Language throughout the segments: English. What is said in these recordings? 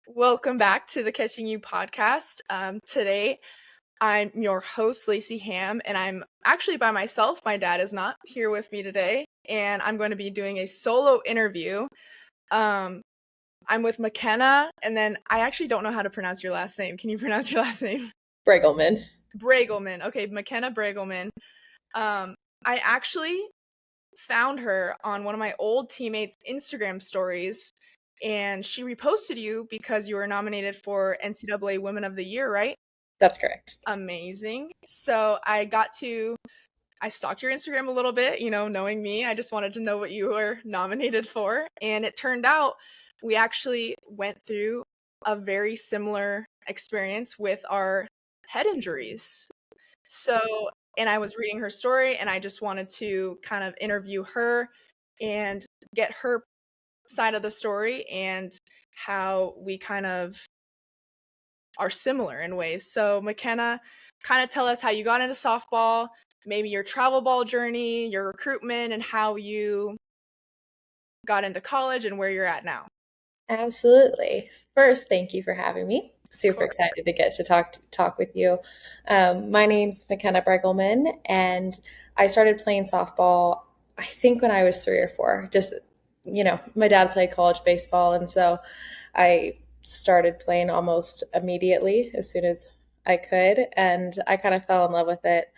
Welcome back to the Catching You podcast. Today, I'm your host, Lacie Ham, and I'm actually by myself. My dad is not here with me today, and I'm going to be doing a solo interview. Um, I'm with McKenna, and then I actually don't know how to pronounce your last name. Can you pronounce your last name? Bregelman. Braegelman. Okay, McKenna Braegelmann. I actually found her on one of my old teammates' Instagram stories, and she reposted you because you were nominated for NCAA Women of the Year, right? That's correct. Amazing. So I stalked your Instagram a little bit, knowing me. I just wanted to know what you were nominated for. And it turned out we actually went through a very similar experience with our head injuries. So, and I was reading her story, and I just wanted to kind of interview her and get her side of the story and how we kind of are similar in ways. So, McKenna, kind of tell us how you got into softball, maybe your travel ball journey, your recruitment, and how you got into college and where you're at now. Absolutely. First, thank you for having me. Of Super course. excited to get to talk with you. My name's McKenna Braegelmann, and I started playing softball, I think when I was 3 or 4. Just, my dad played college baseball, and so I started playing almost immediately as soon as I could, and I kind of fell in love with it.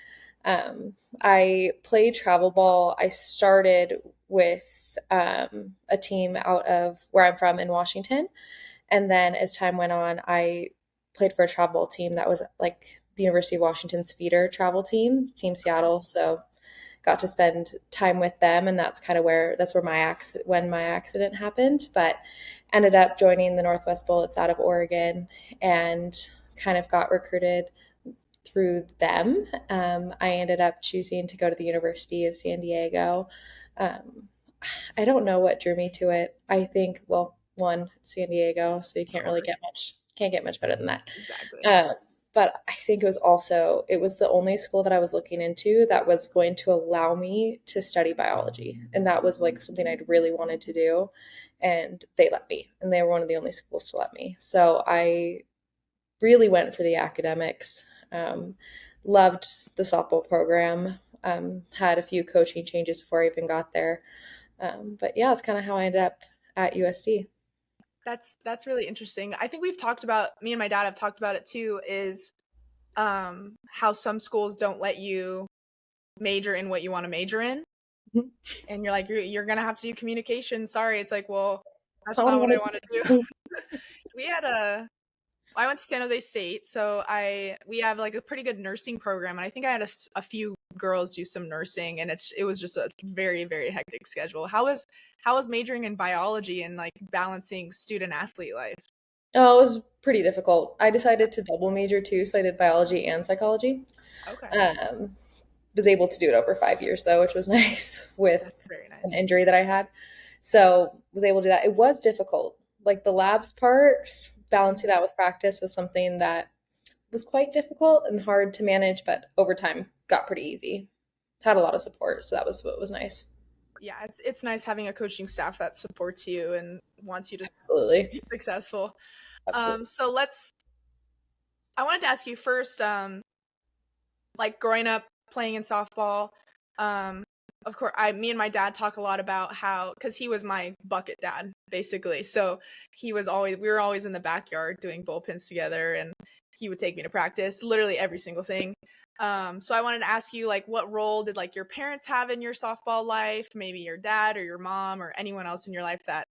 I played travel ball. I started with a team out of where I'm from in Washington. And then as time went on, I played for a travel team that was like the University of Washington's feeder travel team, Team Seattle. So got to spend time with them, and that's where my accident happened. But ended up joining the Northwest Bullets out of Oregon, and kind of got recruited through them. I ended up choosing to go to the University of San Diego. Um, I don't know what drew me to it. I think, well, one, San Diego, so you can't get much better than that. Exactly. Uh, but I think it was the only school that I was looking into that was going to allow me to study biology. And that was like something I'd really wanted to do. And they let me, and they were one of the only schools to let me. So I really went for the academics. Loved the softball program. Had a few coaching changes before I even got there. But yeah, that's kind of how I ended up at USD. That's really interesting. I think me and my dad have talked about it too, is how some schools don't let you major in what you want to major in. And you're like, you're gonna have to do communication. Sorry. It's like, well, That's that's not what I not what I wanted want to to do. do. we had a I went to San Jose State, so we have like a pretty good nursing program, and I think I had a few girls do some nursing, and it was just a very, very hectic schedule. How was majoring in biology and like balancing student athlete life? Oh, it was pretty difficult. I decided to double major too, so I did biology and psychology. Okay, Um, was able to do it over 5 years though, which was nice with that's very an nice. injury that I had. So was able to do that. It was difficult. Like the labs part, balancing that with practice was something that was quite difficult and hard to manage, but over time got pretty easy. Had a lot of support, so that was what was nice. Yeah, it's nice having a coaching staff that supports you and wants you to be Absolutely. successful. Absolutely. So I wanted to ask you first, like growing up playing in softball, um, of course, me and my dad talk a lot about how, because he was my bucket dad, basically. So we were always in the backyard doing bullpens together, and he would take me to practice, literally every single thing. So I wanted to ask you, like, what role did like your parents have in your softball life? Maybe your dad or your mom or anyone else in your life that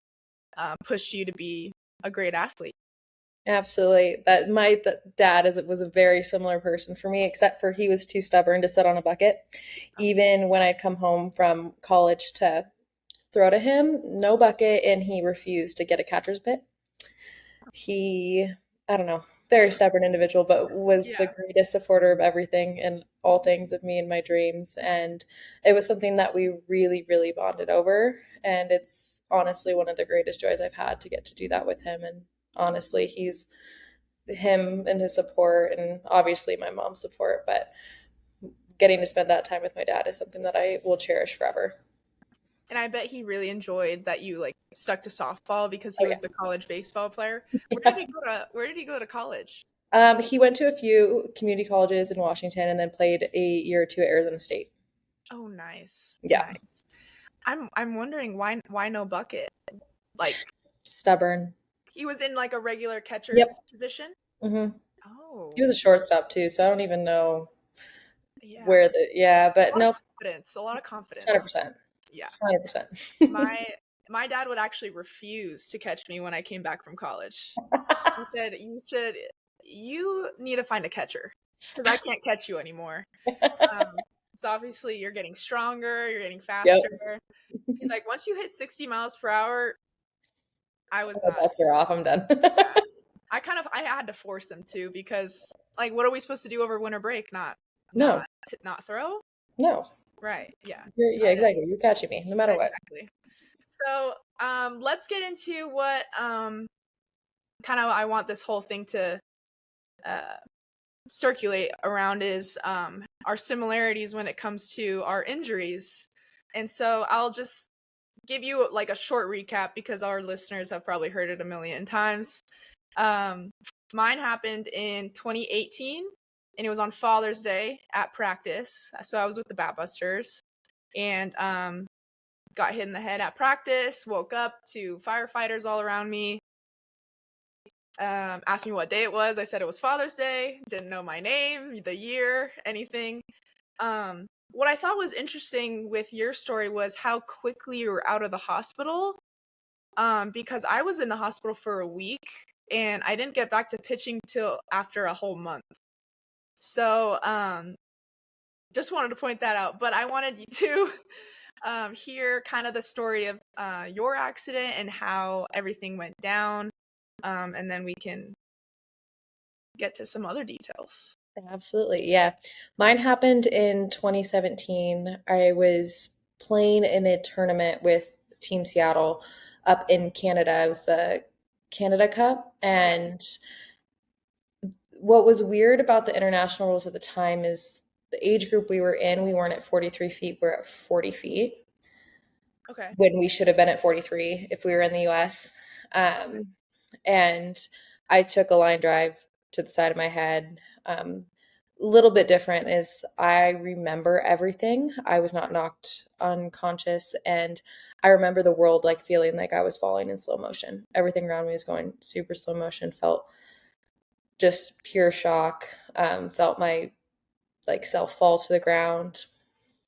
pushed you to be a great athlete. Absolutely. Dad was a very similar person for me, except for he was too stubborn to sit on a bucket. Even when I'd come home from college to throw to him, no bucket, and he refused to get a catcher's mitt. He, I don't know, very stubborn individual, but was the Yeah. greatest supporter of everything and all things of me and my dreams. And it was something that we really, really bonded over. And it's honestly one of the greatest joys I've had to get to do that with him. And honestly, he's him and his support, and obviously my mom's support, but getting to spend that time with my dad is something that I will cherish forever. And I bet he really enjoyed that you like stuck to softball because he Oh yeah. was the college baseball player. Where did he go to college? He went to a few community colleges in Washington and then played a year or two at Arizona State. Oh, nice. Yeah. Nice. I'm wondering why no bucket? Like Stubborn. he was in like a regular Yep. catcher's position? Hmm. Oh, He was a shortstop too, so I don't even know yeah. where yeah, A but lot of no, confidence. A lot of confidence. 100%. Yeah. 100%. My dad would actually refuse to catch me when I came back from college. He said, you need to find a catcher because I can't catch you anymore. So obviously you're getting stronger, you're getting Yep. faster. He's like, once you hit 60 miles per hour, I was My not. bets are off. I'm done. Yeah. I had to force him to because like what are we supposed to do over winter break? No, Not throw? No. Right. Yeah. Yeah, exactly. You're catching me no matter what. Exactly. So let's get into what kind of I want this whole thing to uh circulate around is our similarities when it comes to our injuries. And so I'll just give you like a short recap because our listeners have probably heard it a million times. Um, Mine happened in 2018 and it was on Father's Day at practice. So I was with the Batbusters and got hit in the head at practice, woke up to firefighters all around me. Asked me what day it was. I said it was Father's Day. Didn't know my name, the year, anything. What I thought was interesting with your story was how quickly you were out of the hospital. Because I was in the hospital for a week and I didn't get back to pitching till after a whole month. So, just wanted to point that out. But I wanted you to hear kind of the story of your accident and how everything went down. And then we can get to some other details. Absolutely. Yeah. Mine happened in 2017. I was playing in a tournament with Team Seattle up in Canada. It was the Canada Cup. And what was weird about the international rules at the time is the age group we were in, we weren't at 43 feet, we're at 40 feet. Okay. When we should have been at 43 if we were in the US. And I took a line drive to the side of my head. Little bit different is I remember everything. I was not knocked unconscious, and I remember the world like feeling like I was falling in slow motion. Everything around me was going super slow motion. Felt just pure shock. Felt my like self fall to the ground.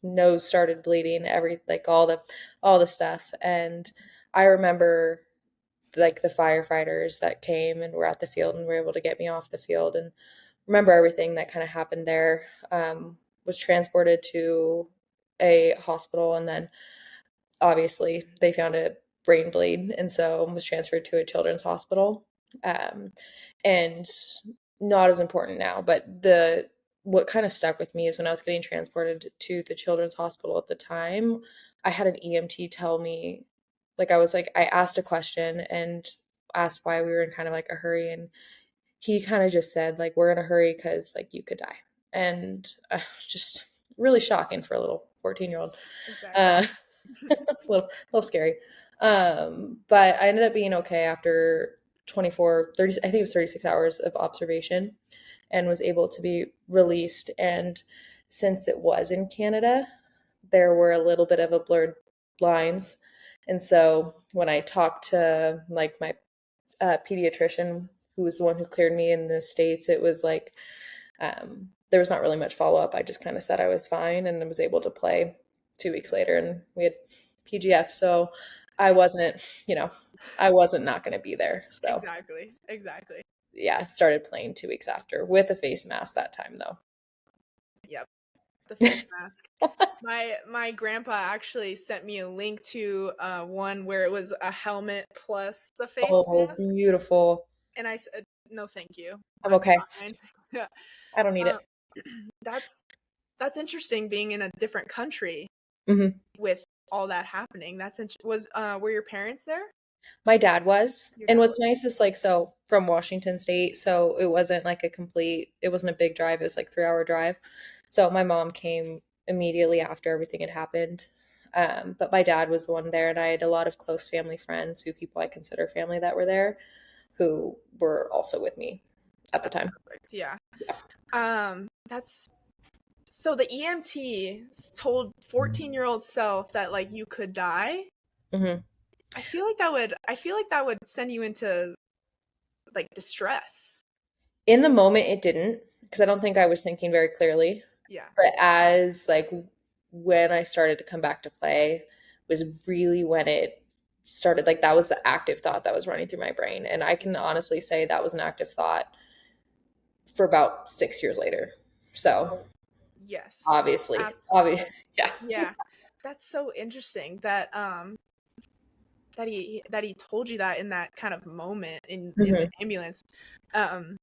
Nose started bleeding. Like all the stuff, and I remember like the firefighters that came and were at the field and were able to get me off the field and remember everything that kind of happened there. Was transported to a hospital and then obviously they found a brain bleed and so was transferred to a children's hospital. And not as important now, but what kind of stuck with me is when I was getting transported to the children's hospital at the time, I had an EMT tell me, like I asked a question and asked why we were in kind of like a hurry, and he kind of just said like we're in a hurry because like you could die, and just really shocking for a little 14-year-old. Exactly. It's a little scary. But I ended up being okay after 24, 30, I think it was 36 hours of observation and was able to be released. And since it was in Canada, there were a little bit of a blurred lines. And so when I talked to like my pediatrician, who was the one who cleared me in the States, it was like there was not really much follow up. I just kind of said I was fine and was able to play 2 weeks later, and we had PGF. So I wasn't, I wasn't not going to be there. So Exactly. yeah, started playing 2 weeks after with a face mask that time though. Yep. The face mask. My grandpa actually sent me a link to one where it was a helmet plus the face Oh, mask, beautiful. and I said no, thank you. I'm I'm okay. fine. Yeah. I don't need Um, it. that's interesting being in a different country Hmm. with all that happening. Were your parents there? My dad was. Your And dad what's was. nice is like, so from Washington State, so it wasn't like it wasn't a big drive. It was like 3-hour drive. So my mom came immediately after everything had happened. But my dad was the one there, and I had a lot of close family friends, people I consider family, that were there, who were also with me at the time. Perfect. Yeah. That's so the EMT told 14-year-old self that like you could die. Mm-hmm. I feel like that would send you into like distress. In the moment, it didn't, because I don't think I was thinking very clearly. Yeah. But as like when I started to come back to play was really when it started, like that was the active thought that was running through my brain. And I can honestly say that was an active thought for about 6 years later. So Yes. obviously, Absolutely. yeah. Yeah. That's so interesting that he told you that in that kind of moment in the Hmm. ambulance. Um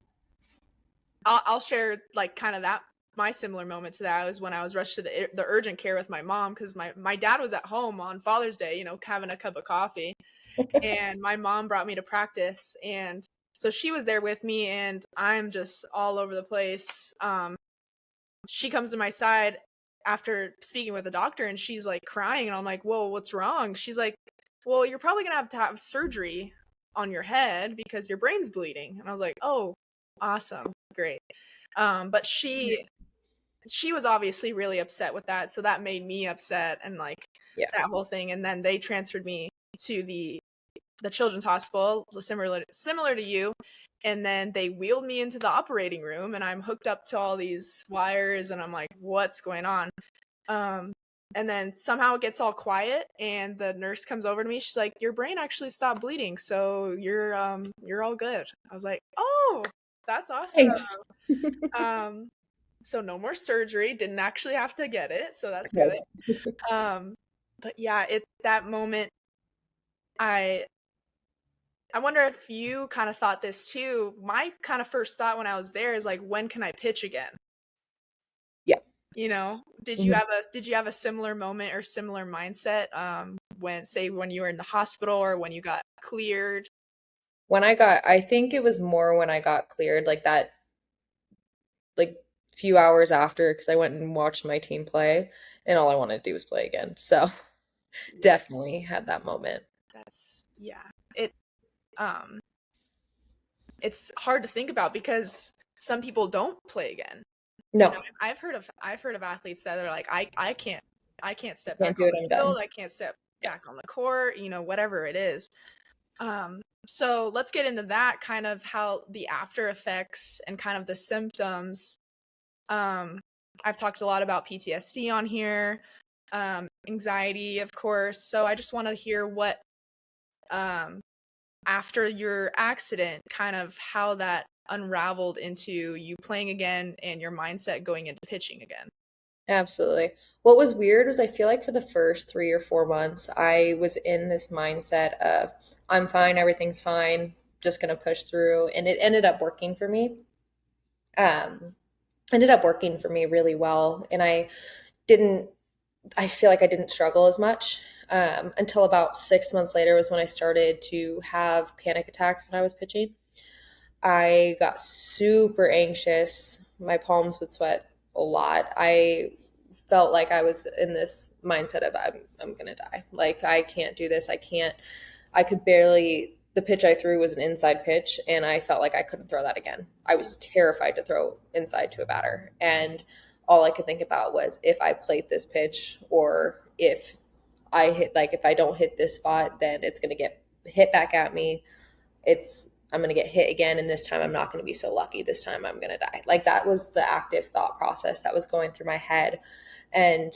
I'll share like kind of that my similar moment to that was when I was rushed to the urgent care with my mom because my dad was at home on Father's Day, you know, having a cup of coffee, and my mom brought me to practice, and so she was there with me, and I'm just all over the place. She comes to my side after speaking with the doctor, and she's like crying, and I'm like, "Whoa, what's wrong?" She's like, "Well, you're probably gonna have to have surgery on your head because your brain's bleeding," and I was like, "Oh, awesome, great." But she was obviously really upset with that, so that made me upset and like Yeah. that whole thing. And then they transferred me to the children's hospital, similar to you. And then they wheeled me into the operating room, and I'm hooked up to all these wires, and I'm like, what's going on? Um, and then somehow it gets all quiet, and the nurse comes over to me. She's like, your brain actually stopped bleeding, so you're all good. I was like, oh, that's awesome. Thanks. Um, so no more surgery. Didn't actually have to get it, so that's good. Okay. Um, but yeah, that moment, I I wonder if you kind of thought this too. My kind of first thought when I was there is like, when can I pitch again? Yeah. You know, Mhm. did you have a similar moment or similar mindset when you were in the hospital or when you got cleared? I think it was more when I got cleared, like that, like few hours after, because I went and watched my team play, and all I wanted to do was play again. So Yeah, definitely had that moment. that's yeah. Um it's hard to think about because some people don't play again. You know, No, I've heard of athletes that are like, I can't step can't back do on it. the I'm field, done. I can't step Yeah. back on the court, you know, whatever it is. So let's get into that kind of how the after effects and kind of the symptoms. Um, I've talked a lot about PTSD on here, anxiety, of course. So I just want to hear what um after your accident, kind of how that unraveled into you playing again and your mindset going into pitching again. Absolutely. What was weird was I feel like for the first 3 or 4 months, I was in this mindset of I'm fine, everything's fine, just gonna push through, and it Um, ended up working for me really well, and didn't. I feel like I didn't struggle as much until about 6 months later was when I started to have panic attacks when I was pitching. I got super anxious. My palms would sweat a lot. I felt like I was in this mindset of I'm gonna die. Like I can't do this. I could barely the pitch I threw was an inside pitch and I felt like I couldn't throw that again. I was terrified to throw inside to a batter. And all I could think about was if I plate this pitch or if I don't hit this spot, then it's gonna get hit back at me. I'm going to get hit again, and this time I'm not going to be so lucky. This time I'm going to die. Like that was the active thought process that was going through my head, and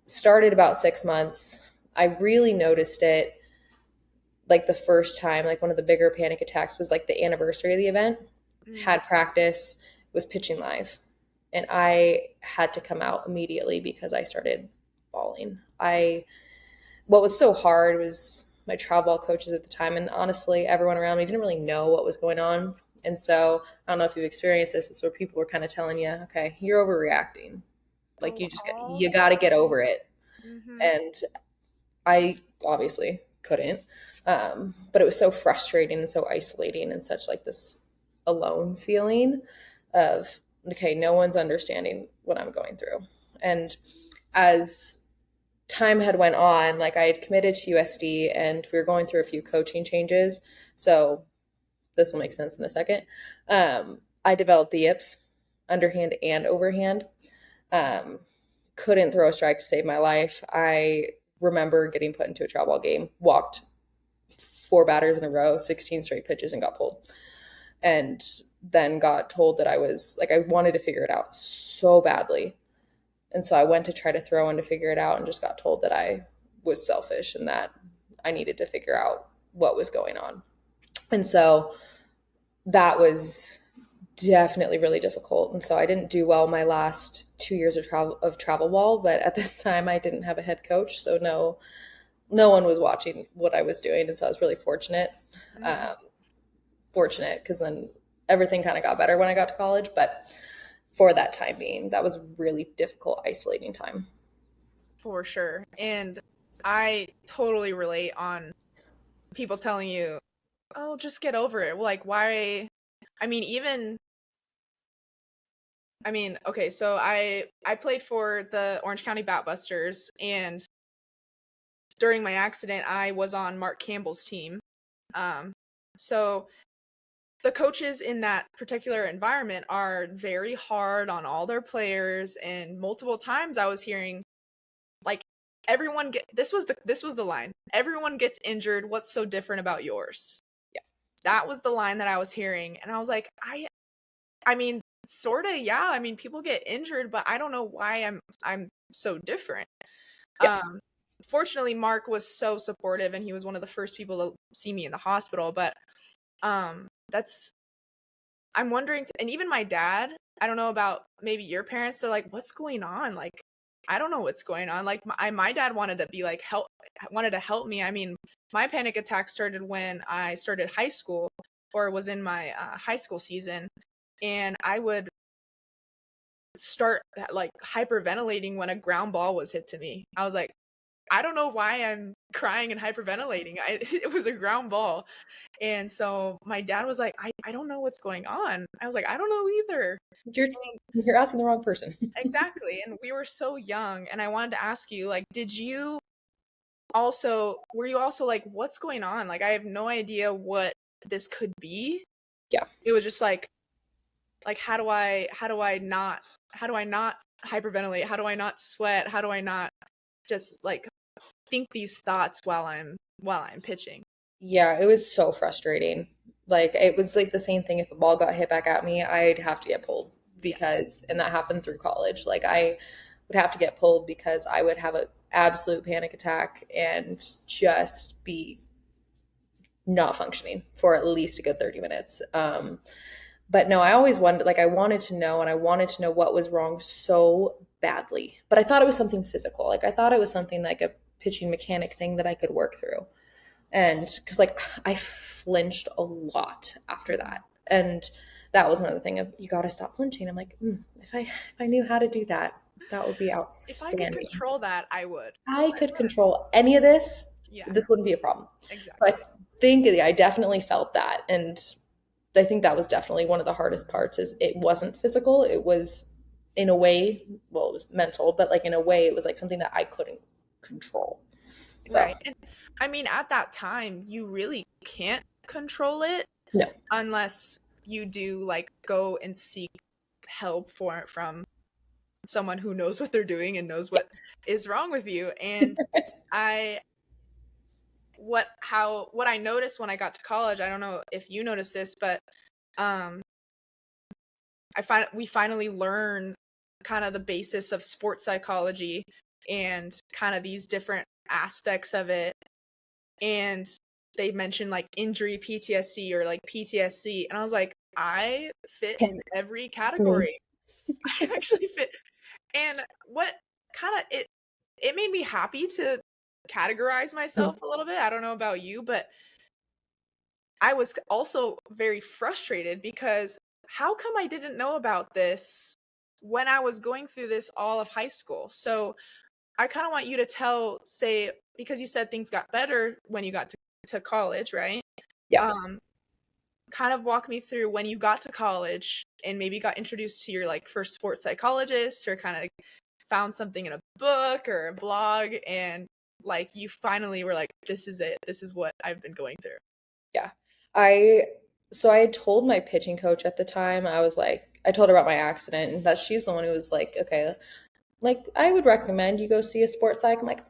started about 6 months. I really noticed it like the first time, like one of the bigger panic attacks was like the anniversary of the event. Mm. Had practice, was pitching live, and I had to come out immediately because I started bawling. I What was so hard was my travel ball coaches at the time, and honestly, everyone around me didn't really know what was going on. And so I don't know if you've experienced this. It's where people were kind of telling you, "Okay, you're overreacting. Like Oh, all you the got to get time. over it." Mm-hmm. And I obviously couldn't. But it was so frustrating and so isolating and such like this alone feeling of, okay, no one's understanding what I'm going through. And as time had went on, like I had committed to USD and we were going through a few coaching changes. So this will make sense in a second. I developed the yips, underhand and overhand. Um, couldn't throw a strike to save my life. I remember getting put into a travel ball game, walked 4 batters in a row, 16 straight pitches, and got pulled. And then got told that I was like, I wanted to figure it out so badly. And so I went to try to throw in to figure it out and just got told that I was selfish and that I needed to figure out what was going on. And so that was definitely really difficult. And so I didn't do well my last 2 years of travel ball, but at the time I didn't have a head coach, so no one was watching what I was doing, and so I was really fortunate. Fortunate because then everything kind of got better when I got to college, but for that time being, that was really difficult, isolating time. For sure. And I totally relate on people telling you, "Oh, just get over it." Like, why? I mean, even okay, so I played for the Orange County Batbusters, and during my accident, I was on Mark Campbell's team. So the coaches in that particular environment are very hard on all their players, and multiple times I was hearing like this was the line. Everyone gets injured. What's so different about yours? Yeah. That was the line that I was hearing, and I was like, I mean, sort of, yeah. I mean, people get injured, but I don't know why I'm so different. Yeah. Fortunately, Mark was so supportive, and he was one of the first people to see me in the hospital. But that's I'm wondering, and even my dad. I don't know about maybe your parents. They're like, "What's going on?" Like, I don't know what's going on. Like, my dad wanted to be like wanted to help me. I mean, my panic attack started when I started high school, or was in my high school season, and I would start like hyperventilating when a ground ball was hit to me. I was like, I don't know why I'm crying and hyperventilating. It was a ground ball. And so my dad was like, I don't know what's going on. I was like, I don't know either. You're asking the wrong person. Exactly. And we were so young. And I wanted to ask you, like, were you also like, what's going on? Like, I have no idea what this could be. Yeah. It was just like, how do I not hyperventilate? How do I not sweat? How do I not just like think these thoughts while I'm pitching? Yeah, it was so frustrating. Like it was like the same thing if a ball got hit back at me, I'd have to get pulled Yeah. because and that happened through college. Like I would have to get pulled because I would have an absolute panic attack and just be not functioning for at least a good 30 minutes. But no, I always wanted, like, I wanted to know and I wanted to know what was wrong so badly. But I thought it was something physical. Like, I thought it was something like a pitching mechanic thing that I could work through. And because, like, I flinched a lot after that. And that was another thing of you got to stop flinching. I'm like, if I knew how to do that, that would be If I could outstanding. control that, I would. I could control any of this, Yeah, this wouldn't be a problem. So exactly. I think I definitely felt that. And I think that was definitely one of the hardest parts is it wasn't physical. It was in a way, well, it was mental, but like in a way it was like something that I couldn't control. So Right. And I mean, at that time, you really can't control it no. unless you do like go and seek help from someone who knows what they're doing and knows Yeah. what is wrong with you. And I what I noticed when I got to college, I don't know if you noticed this, but um we finally learn kind of the basis of sports psychology and kind of these different aspects of it. And they mentioned like injury PTSD or like PTSD. And I was like, I fit in every It's me. category. I actually fit. And what kind of it made me happy to categorize myself a little bit. I don't know about you, but I was also very frustrated because how come I didn't know about this when I was going through this all of high school? So I kind of want you to say, because you said things got better when you got to college, right? Yeah. Um, kind of walk me through when you got to college and maybe got introduced to your like first sports psychologist or kind of found something in a book or a blog, and like you finally were like, this is it. This is what I've been going through. Yeah. So I had told my pitching coach at the time, I told her about my accident, and that she's the one who was like, okay, like I would recommend you go see a sports psych. I'm like,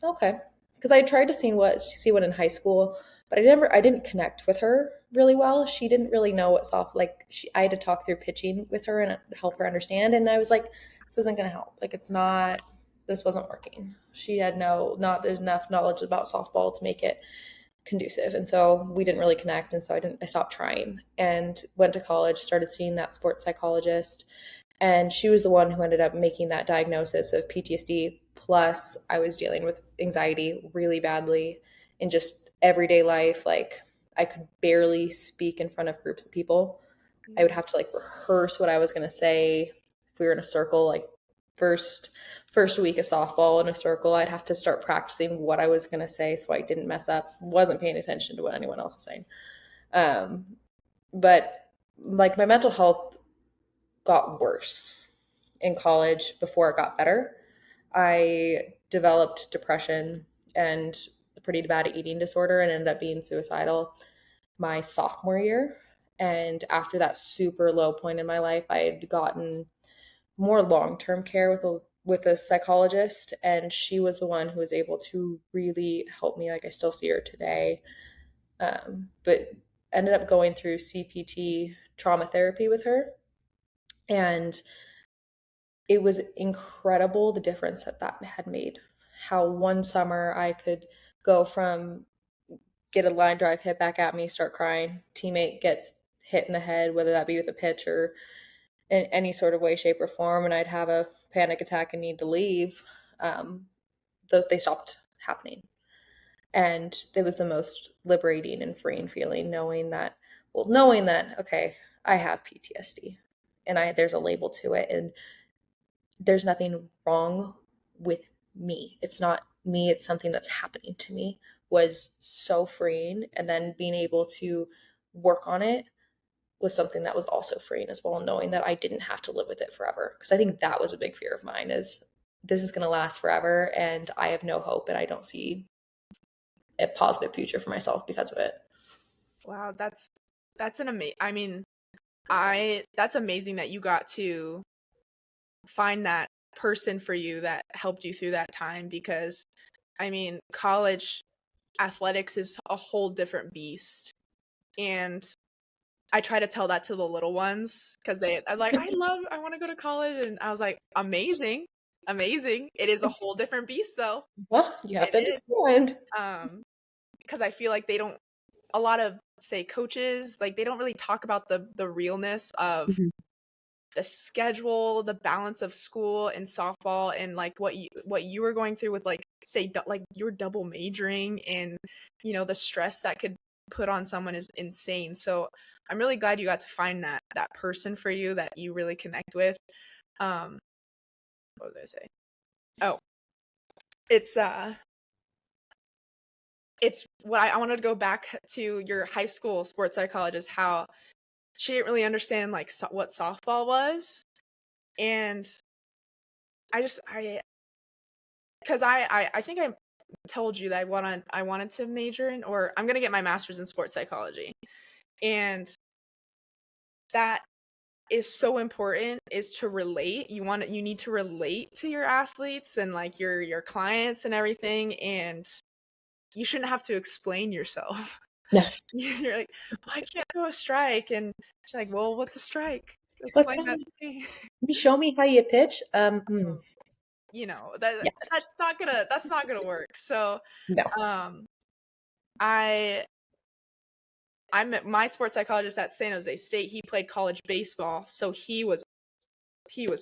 okay. Because I tried to see one in high school, but I didn't connect with her really well. She didn't really know what I had to talk through pitching with her and help her understand. And I was like, this isn't going to help. Like, this wasn't working. She had not there's enough knowledge about softball to make it conducive. And so we didn't really connect. And so I stopped trying and went to college, started seeing that sports psychologist. And she was the one who ended up making that diagnosis of PTSD. Plus, I was dealing with anxiety really badly in just everyday life. Like, I could barely speak in front of groups of people. I would have to like rehearse what I was going to say. If we were in a circle, like first week of softball in a circle, I'd have to start practicing what I was going to say so I didn't mess up. Wasn't paying attention to what anyone else was saying. But like my mental health got worse in college before it got better. I developed depression and a pretty bad eating disorder and ended up being suicidal my sophomore year. And after that super low point in my life, I had gotten more long-term care with a psychologist, and she was the one who was able to really help me. Like, I still see her today, but ended up going through CPT trauma therapy with her, and it was incredible the difference that had made. How one summer I could go from get a line drive hit back at me, start crying, teammate gets hit in the head, whether that be with a pitch or in any sort of way, shape, or form, and I'd have a panic attack and need to leave. They stopped happening. And it was the most liberating and freeing feeling knowing that, okay, I have PTSD and there's a label to it, and there's nothing wrong with me. It's not me, it's something that's happening to me, was so freeing. And then being able to work on it was something that was also freeing as well, knowing that I didn't have to live with it forever. Because I think that was a big fear of mine, is this is going to last forever and I have no hope and I don't see a positive future for myself because of it. Wow, that's an that's amazing that you got to find that person for you that helped you through that time, because I mean, college athletics is a whole different beast. And I try to tell that to the little ones because I'm like, I want to go to college. And I was like, amazing. It is a whole different beast though. Well, you have to understand. Because I feel like a lot of, say, coaches, like they don't really talk about the realness of the schedule, the balance of school and softball, and like what you were going through with, like, say, like you're double majoring, and the stress that could put on someone is insane. So I'm really glad you got to find that person for you that you really connect with. What was I say? Oh, it's what I wanted to go back to your high school sports psychologist, how she didn't really understand like what softball was. And because I think I told you that I wanted to major in, or I'm gonna get my master's in sports psychology, and that is so important, is to relate. You need to relate to your athletes and like your clients and everything, and you shouldn't have to explain yourself. No. You're like, oh, I can't go a strike, and she's like, well, what's a strike? Explain that to me. Show me how you pitch. Yes. that's not gonna work. So no. I met my sports psychologist at San Jose State. He played college baseball, so he was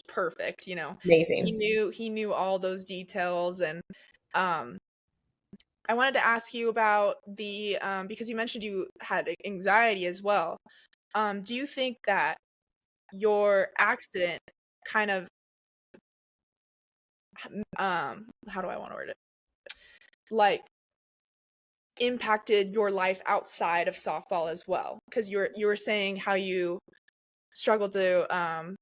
perfect. Amazing. He knew all those details. And I wanted to ask you about the because you mentioned you had anxiety as well. Do you think that your accident kind of how do I want to word it? Like, impacted your life outside of softball as well? Because you were saying how you struggled to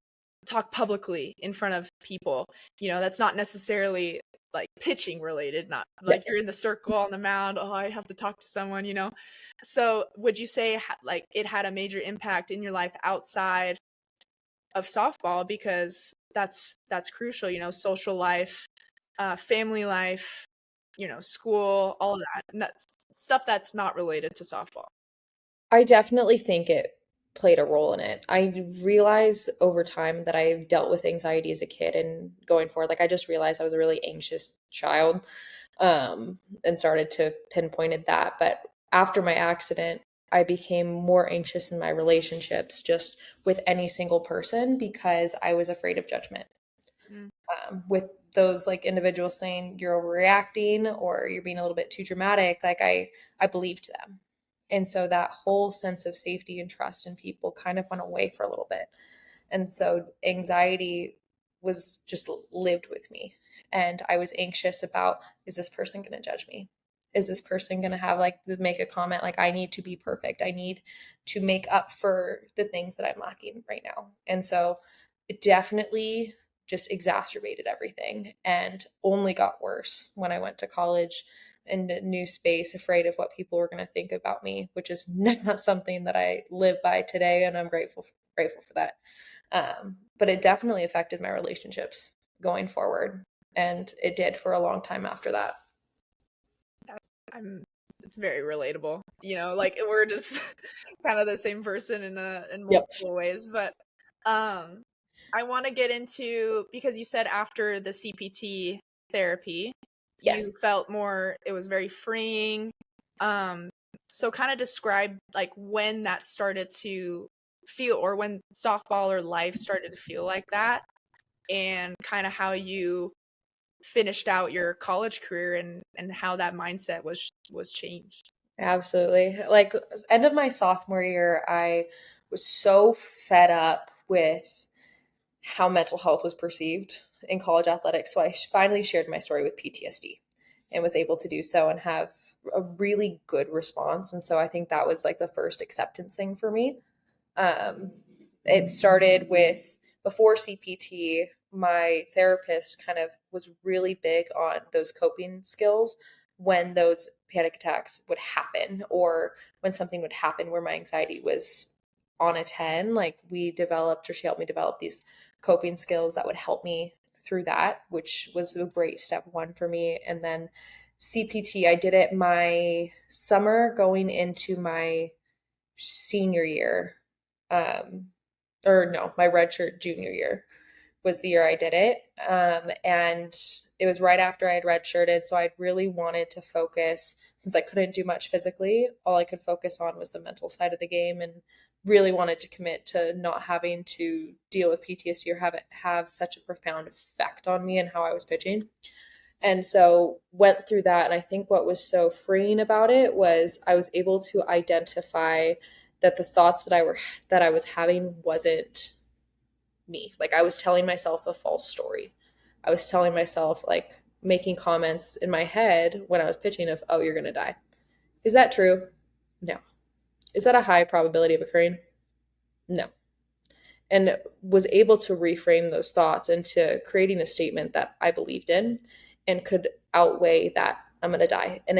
talk publicly in front of people. That's not necessarily like pitching related, not like you're in the circle on the mound, oh, I have to talk to someone. So would you say like it had a major impact in your life outside of softball, because that's crucial, social life, family life, school, all of that, stuff that's not related to softball? I definitely think it played a role in it. I realize over time that I've dealt with anxiety as a kid and going forward. Like I just realized I was a really anxious child, and started to pinpointed that. But after my accident, I became more anxious in my relationships just with any single person because I was afraid of judgment. Mm. With those like individuals saying you're overreacting or you're being a little bit too dramatic, like I believed them. And so that whole sense of safety and trust in people kind of went away for a little bit. And so anxiety was just lived with me. And I was anxious about, is this person going to judge me? Is this person going to have like make a comment like I need to be perfect? I need to make up for the things that I'm lacking right now. And so it definitely just exacerbated everything and only got worse when I went to college in a new space, afraid of what people were going to think about me, which is not something that I live by today, and I'm grateful for that. But it definitely affected my relationships going forward, and it did for a long time after that. It's very relatable, like we're just kind of the same person in Yep. multiple ways. But I want to get into, because you said after the CPT therapy, Yes. you felt more, it was very freeing. So kind of describe like when that started to feel, or when softball or life started to feel like that, and kind of how you finished out your college career, and how that mindset was changed. Absolutely. Like end of my sophomore year, I was so fed up with how mental health was perceived in college athletics. So I finally shared my story with PTSD and was able to do so and have a really good response. And so I think that was like the first acceptance thing for me. It started with before CPT, my therapist kind of was really big on those coping skills when those panic attacks would happen or when something would happen where my anxiety was on a 10. Like we developed, or she helped me develop these coping skills that would help me through that, which was a great step one for me. And then CPT, I did it my summer going into my senior year. Or no, my redshirt junior year was the year I did it. And it was right after I had redshirted. So I really wanted to focus, since I couldn't do much physically, all I could focus on was the mental side of the game, and really wanted to commit to not having to deal with PTSD or have it have such a profound effect on me and how I was pitching. And so went through that. And I think what was so freeing about it was I was able to identify that the thoughts that I was having wasn't me. Like I was telling myself a false story. I was telling myself, like, making comments in my head when I was pitching of, oh, you're going to die. Is that true? No. Is that a high probability of occurring? No. And was able to reframe those thoughts into creating a statement that I believed in and could outweigh that I'm going to die. And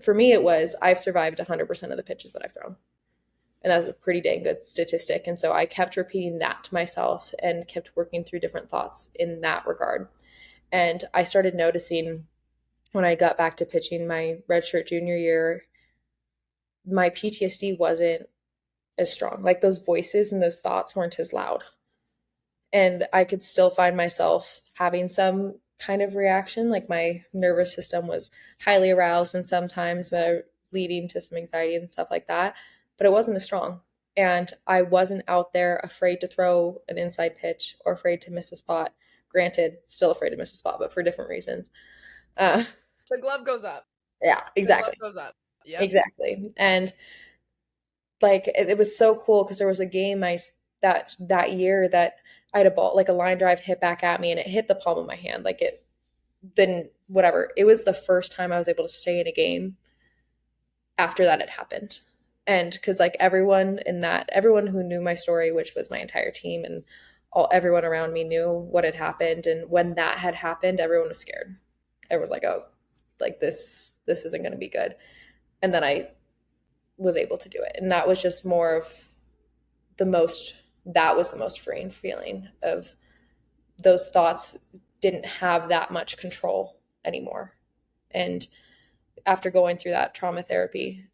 for me, it was, I've survived 100% of the pitches that I've thrown. And that's a pretty dang good statistic. And so I kept repeating that to myself and kept working through different thoughts in that regard. And I started noticing when I got back to pitching my redshirt junior year, my PTSD wasn't as strong. Like those voices and those thoughts weren't as loud. And I could still find myself having some kind of reaction. Like my nervous system was highly aroused and sometimes leading to some anxiety and stuff like that. But it wasn't as strong. And I wasn't out there afraid to throw an inside pitch or afraid to miss a spot. Granted, still afraid to miss a spot, but for different reasons. The glove goes up. Yeah, exactly. The glove goes up. Yep. Exactly. And like it was so cool because there was a game that year that I had a ball, like a line drive hit back at me, and it hit the palm of my hand. Like it didn't, whatever. It was the first time I was able to stay in a game after that had happened. And because like everyone who knew my story, which was my entire team and everyone around me knew what had happened. And when that had happened, everyone was scared. Everyone was like, oh, like this isn't going to be good. And then I was able to do it. And that was just more of that was the most freeing feeling of those thoughts didn't have that much control anymore. And after going through that trauma therapy,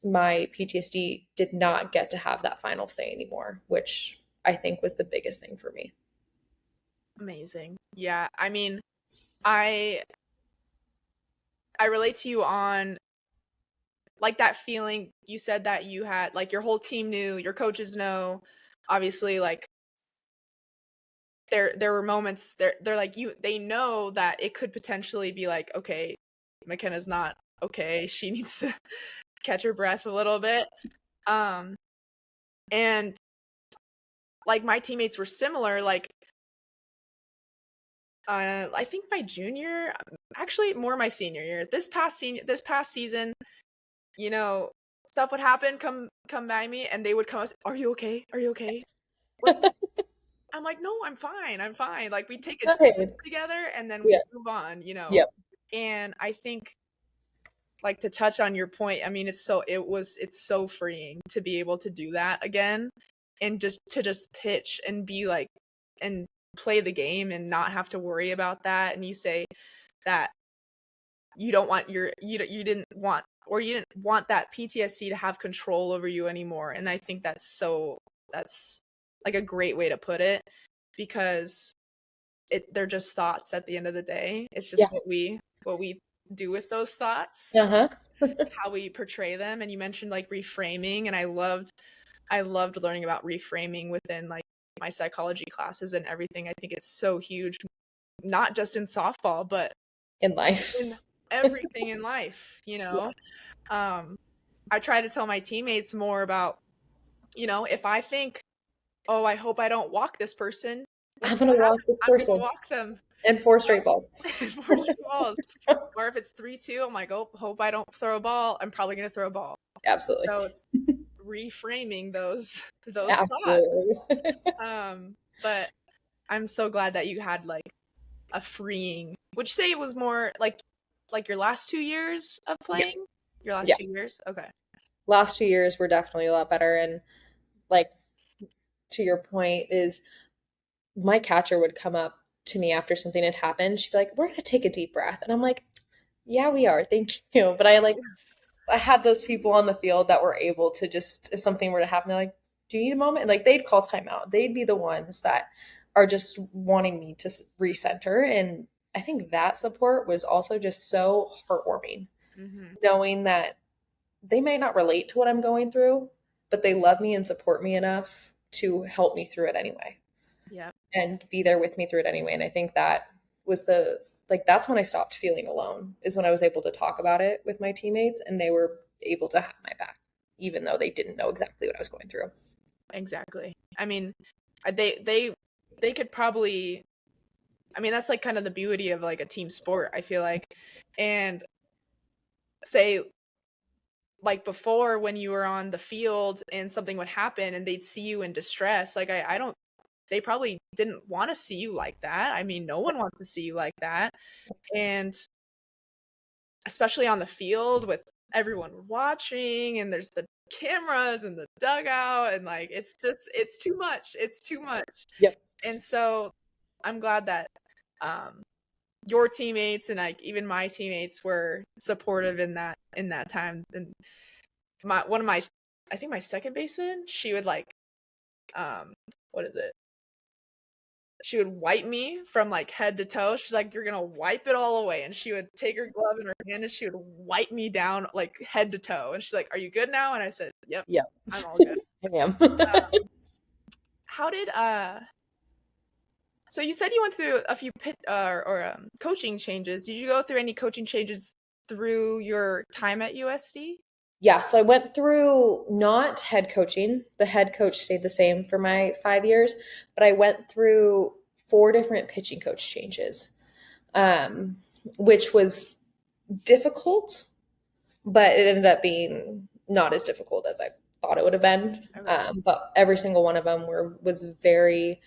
my PTSD did not get to have that final say anymore, which I think was the biggest thing for me. Amazing. Yeah. I mean, I relate to you on like that feeling you said that you had, like your whole team knew, your coaches know, obviously, like there were moments they're like they know that it could potentially be like, okay, McKenna's not okay. She needs to catch her breath a little bit. And like my teammates were similar, like I think my junior, actually more my senior year. This past season, you know, stuff would happen, come by me, and they would come up, "Are you okay? Are you okay?" What? I'm like, "No, I'm fine. I'm fine." Like we take a Good. together and then we Yeah. move on, you know. Yep. And I think, like, to touch on your point, I mean, it's so freeing to be able to do that again, and just pitch and be like, and play the game and not have to worry about that. And you say that you don't want you didn't want, or you didn't want that PTSD to have control over you anymore. And I think that's like a great way to put it, because they're just thoughts at the end of the day. It's just Yeah. what we do with those thoughts, Uh-huh. how we portray them. And you mentioned like reframing, and I loved learning about reframing within like my psychology classes and everything. I think it's so huge, not just in softball, but In life. in everything in life, you know. I try to tell my teammates more about, you know, if I think, oh, I hope I don't walk this person, I'm what's gonna gonna walk happen? this I'm gonna person. walk them. And 4 straight balls. For two balls. Or if it's 3-2, I'm like, oh, hope I don't throw a ball. I'm probably gonna throw a ball. Absolutely. So it's reframing those thoughts. Absolutely. But I'm so glad that you had like a freeing. Would you say it was more like your last 2 years of Yeah. playing? Your last Yeah. 2 years? Okay. Last 2 years were definitely a lot better. And like to your point is my catcher would come up to me after something had happened. She'd be like, "We're gonna take a deep breath." And I'm like, "Yeah, we are. Thank you." But I had those people on the field that were able to just, if something were to happen, they're like, "Do you need a moment?" Like they'd call timeout. They'd be the ones that are just wanting me to recenter. And I think that support was also just so heartwarming, Mm-hmm. knowing that they may not relate to what I'm going through, but they love me and support me enough to help me through it anyway Yeah. and be there with me through it anyway. And I think that was that's when I stopped feeling alone, is when I was able to talk about it with my teammates and they were able to have my back, even though they didn't know exactly what I was going through. Exactly. I mean, they could probably, I mean, that's like kind of the beauty of like a team sport, I feel like. And say like before, when you were on the field and something would happen and they'd see you in distress, like I don't, they probably didn't want to see you like that. I mean, no one wants to see you like that. And especially on the field with everyone watching, and there's the cameras and the dugout, and like it's too much. It's too much. Yep. And so I'm glad that um your teammates and like even my teammates were supportive in that time. And one of my, I think my second baseman, she would like what is it? She would wipe me from like head to toe. She's like, "You're gonna wipe it all away." And she would take her glove in her hand and she would wipe me down like head to toe. And she's like, "Are you good now?" And I said, "Yep, Yep. I'm all good." I am. How did so you said you went through a few coaching changes. Did you go through any coaching changes through your time at USD? Yeah, so I went through not head coaching. The head coach stayed the same for my 5 years, but I went through 4 different pitching coach changes, um, which was difficult, but it ended up being not as difficult as I thought it would have been. Okay. But every single one of them was very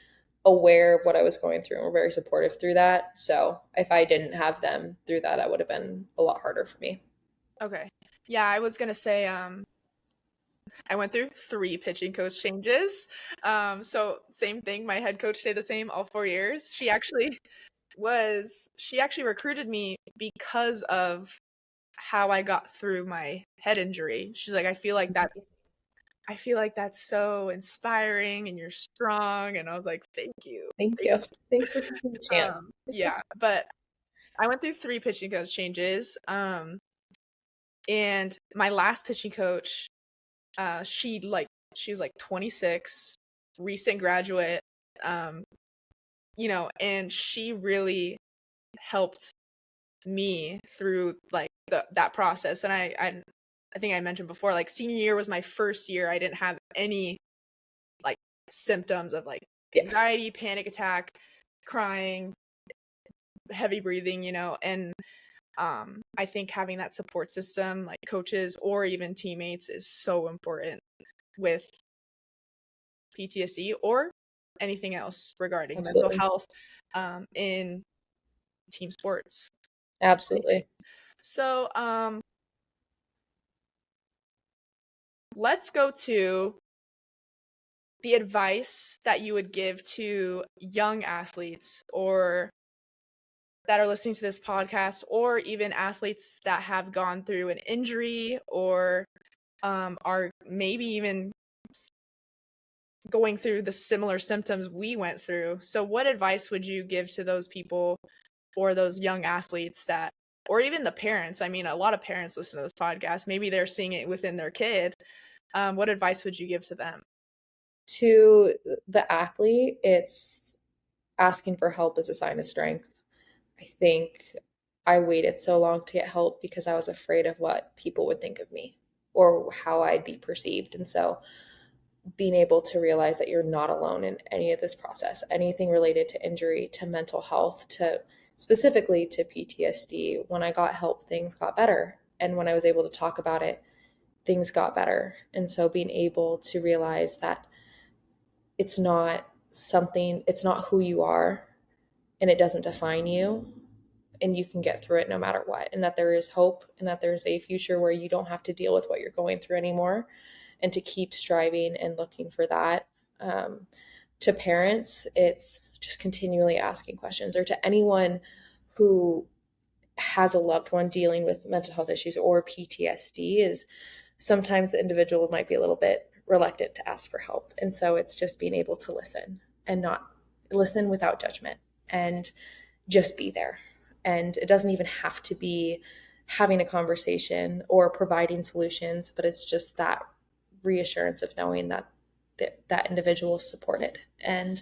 aware of what I was going through and were very supportive through that. So if I didn't have them through that, it would have been a lot harder for me. Okay. Yeah, I was gonna say, I went through 3 pitching coach changes. So same thing, my head coach stayed the same all 4 years. She actually recruited me because of how I got through my head injury. She's like, I feel like that's so inspiring and you're strong. And I was like, thank you. Thank you. Thanks for taking the chance. Yeah, but I went through 3 pitching coach changes. And my last pitching coach, she was like 26, recent graduate, um, and she really helped me through like that process. And I think I mentioned before, like senior year was my first year. I didn't have any like symptoms of like anxiety, panic attack, crying, heavy breathing, and I think having that support system, like coaches or even teammates, is so important with PTSD or anything else regarding Absolutely. mental health in team sports. Absolutely. So let's go to the advice that you would give to young athletes or that are listening to this podcast, or even athletes that have gone through an injury or are maybe even going through the similar symptoms we went through. So what advice would you give to those people or those young athletes that, or even the parents? I mean, a lot of parents listen to this podcast. Maybe they're seeing it within their kid. What advice would you give to them? To the athlete, it's asking for help is a sign of strength. I think I waited so long to get help because I was afraid of what people would think of me or how I'd be perceived. And so being able to realize that you're not alone in any of this process, anything related to injury, to mental health, to specifically to PTSD, when I got help, things got better. And when I was able to talk about it, things got better. And so being able to realize that it's not something, it's not who you are, and it doesn't define you, and you can get through it no matter what, and that there is hope and that there's a future where you don't have to deal with what you're going through anymore, and to keep striving and looking for that. To parents, it's just continually asking questions, or to anyone who has a loved one dealing with mental health issues or PTSD, is sometimes the individual might be a little bit reluctant to ask for help. And so it's just being able to listen and not listen without judgment and just be there. And it doesn't even have to be having a conversation or providing solutions, but it's just that reassurance of knowing that that individual is supported. And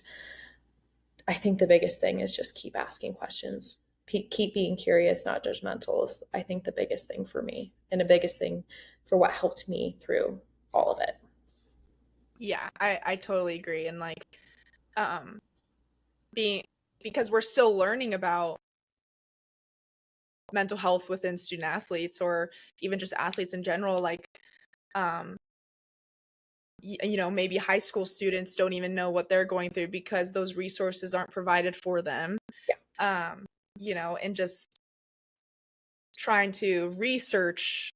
I think the biggest thing is just keep asking questions. Keep being curious, not judgmental, is I think the biggest thing for me, and the biggest thing for what helped me through all of it. Yeah, I totally agree. And like being, because we're still learning about mental health within student athletes or even just athletes in general, like maybe high school students don't even know what they're going through because those resources aren't provided for them. And just trying to research,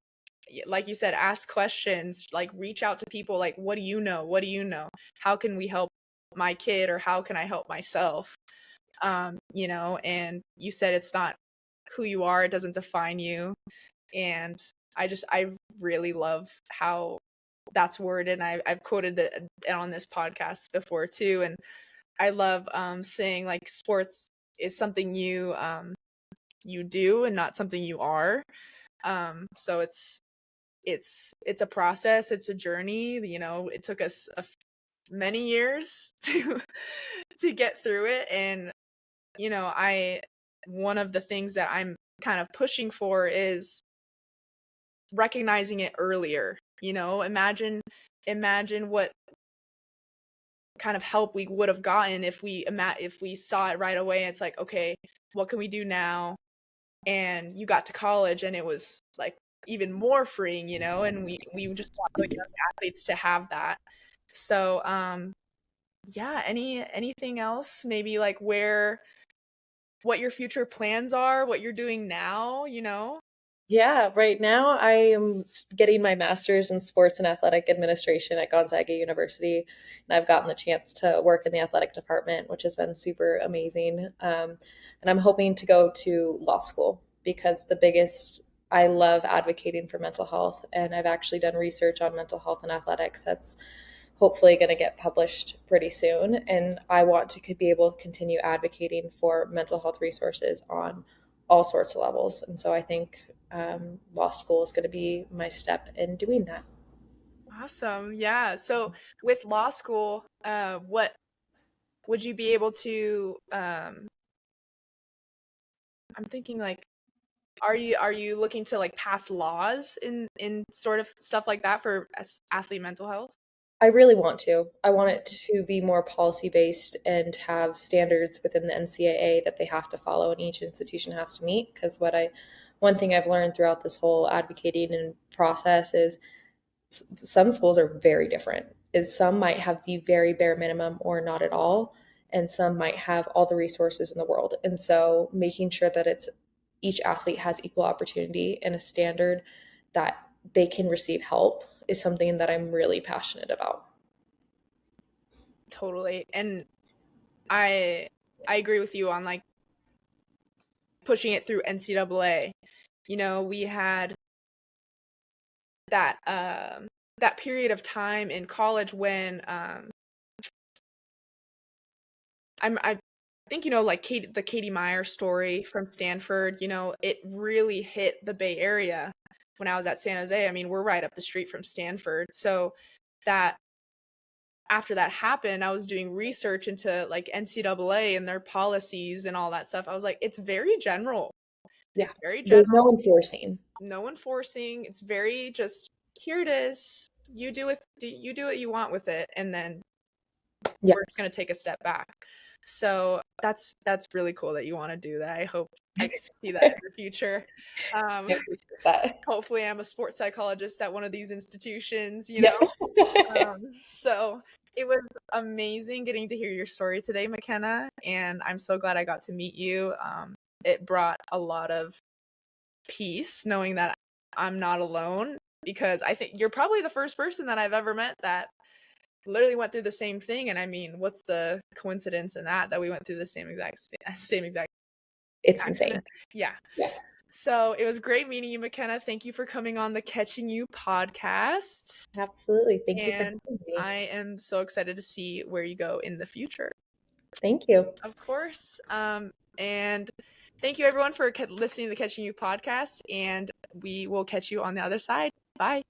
like you said, ask questions, like reach out to people, like, what do you know, how can we help my kid, or how can I help myself? And you said it's not who you are, it doesn't define you. And I really love how that's worded, and I've quoted it on this podcast before too. And I love saying like sports is something you do and not something you are. So it's a process, it's a journey. It took us many years to get through it. And I one of the things that I'm kind of pushing for is recognizing it earlier. Imagine what kind of help we would have gotten if we saw it right away. It's like, okay, what can we do now? And you got to college and it was like even more freeing, and we just want the young athletes to have that. So yeah, anything else? Maybe like what your future plans are, what you're doing now, you know? Yeah, right now I am getting my master's in sports and athletic administration at Gonzaga University, and I've gotten the chance to work in the athletic department, which has been super amazing. And I'm hoping to go to law school because I love advocating for mental health, and I've actually done research on mental health and athletics that's hopefully going to get published pretty soon. And I want to be able to continue advocating for mental health resources on all sorts of levels. And so I think law school is going to be my step in doing that. Awesome. Yeah. So with law school, what would you be able to I'm thinking like are you looking to like pass laws in sort of stuff like that for athlete mental health? I really want to. I want it to be more policy based and have standards within the NCAA that they have to follow and each institution has to meet. Because one thing I've learned throughout this whole advocating and process is some schools are very different. Is some might have the very bare minimum or not at all, and some might have all the resources in the world. And so making sure that it's each athlete has equal opportunity and a standard that they can receive help is something that I'm really passionate about. Totally. And I agree with you on like pushing it through NCAA. You know, we had that that period of time in college when I think you know like the Katie Meyer story from Stanford, you know, it really hit the Bay Area when I was at San Jose. I mean, we're right up the street from Stanford. So that after that happened, I was doing research into like NCAA and their policies and all that stuff. I was like, it's very general. Yeah. It's very There's no general. enforcing. No enforcing. It's very just here it is. You do what you want with it, and then Yeah. we're just gonna take a step back. So that's really cool that you want to do that. I hope I get to see that in the future. I appreciate that. Hopefully, I'm a sports psychologist at one of these institutions. You Yep. know. So it was amazing getting to hear your story today, McKenna, and I'm so glad I got to meet you. It brought a lot of peace knowing that I'm not alone because I think you're probably the first person that I've ever met that literally went through the same thing. And I mean, what's the coincidence in that we went through the same exact It's insane. accident? Yeah. Yeah. So it was great meeting you, McKenna. Thank you for coming on the Catching You podcast. Absolutely. Thank you for And having me. I am so excited to see where you go in the future. Thank you. Of course. And thank you everyone for listening to the Catching You podcast. And we will catch you on the other side. Bye.